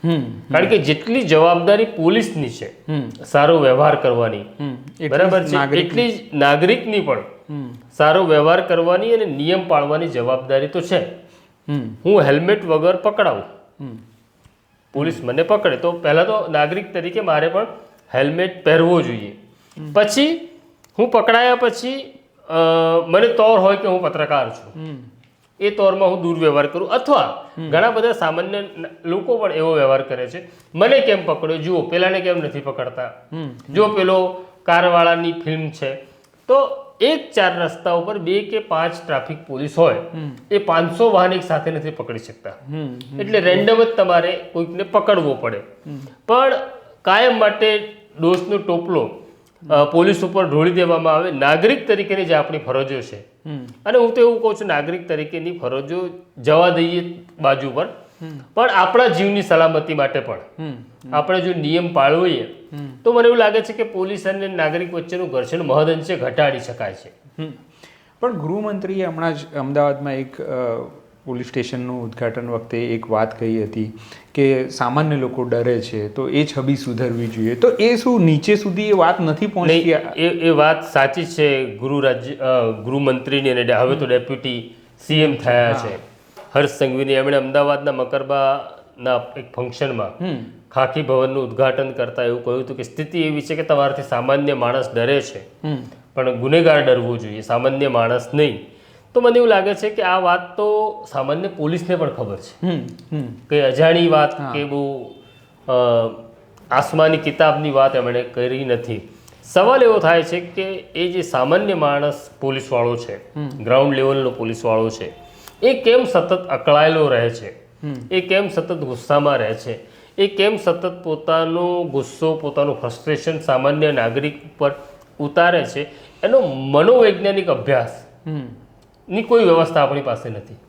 કારણ કે જેટલી જવાબદારી પોલીસની છે સારો વ્યવહાર કરવાની, બરાબર છે, એટલી જ નાગરિકની પણ સારો વ્યવહાર કરવાની અને નિયમ પાળવાની જવાબદારી તો છે. હું હેલ્મેટ વગર પકડાવું, પોલીસ મને પકડે તો પહેલા તો નાગરિક તરીકે મારે પણ હેલ્મેટ પહેરવો જોઈએ. પછી હું પકડાયા પછી મને તોર હોય કે હું પત્રકાર છું, એ તોરમાં હું દુર્વ્યવહાર કરું, અથવા ઘણા બધા સામાન્ય લોકો પણ એવો વ્યવહાર કરે છે, મને કેમ પકડ્યો, જુઓ પેલાને કેમ નથી પકડતા, જો પેલો કારવાળાની ફિલ્મ છે. તો 1-4 રસ્તા ઉપર 2 કે 5 ટ્રાફિક પોલીસ હોય, એ 500 વાહન એક સાથે નથી પકડી શકતા, એટલે રેન્ડમ જ તમારે કોઈકને પકડવો પડે. પણ કાયમ માટે દોષનો ટોપલો પોલીસ ઉપર ઢોળી દેવામાં આવે. નાગરિક તરીકેની જે આપણી ફરજો છે, અને હું તો એવું કહું છું નાગરિક તરીકેની ફરજો જવા દઈએ બાજુ પર, પણ આપણા જીવની સલામતી માટે પણ આપણે જો નિયમ પાળવીએ તો મને એવું લાગે છે કે પોલીસ અને નાગરિક વચ્ચેનું ઘર્ષણ મહદઅંશે ઘટાડી શકાય છે. પણ ગૃહમંત્રીએ હમણાં જ અમદાવાદમાં એક પોલીસ સ્ટેશનનું ઉદ્ઘાટન વખતે એક વાત કહી હતી કે સામાન્ય લોકો ડરે છે, તો એ છબી સુધરવી જોઈએ. તો એ શું નીચે સુધી એ વાત નથી પહોંચી? એ વાત સાચી છે ગૃહમંત્રીની, અને હવે તો ડેપ્યુટી સીએમ થયા છે હર્ષ સંઘવીની. એમણે અમદાવાદના મકરબાના એક ફંક્શનમાં ખાકી ભવનનું ઉદ્ઘાટન કરતા એવું કહ્યું હતું કે સ્થિતિ એવી છે કે તમારાથી સામાન્ય માણસ ડરે છે, પણ ગુનેગાર ડરવો જોઈએ, સામાન્ય માણસ નહીં. તો મને એવું લાગે છે કે આ વાત તો સામાન્ય પોલીસને પણ ખબર છે કે અજાણી વાત કે બહુ આસમાની કિતાબની વાત એમણે કરી નથી. સવાલ એવો થાય છે કે એ જે સામાન્ય માણસ પોલીસવાળો છે, ગ્રાઉન્ડ લેવલનો પોલીસવાળો છે, એ કેમ સતત અકળાયેલો રહે છે, એ કેમ સતત ગુસ્સામાં રહે છે, એ કેમ સતત પોતાનો ગુસ્સો, પોતાનું ફ્રસ્ટ્રેશન સામાન્ય નાગરિક ઉપર ઉતારે છે, એનો મનોવૈજ્ઞાનિક અભ્યાસ ની કોઈ વ્યવસ્થા આપણી પાસે નથી.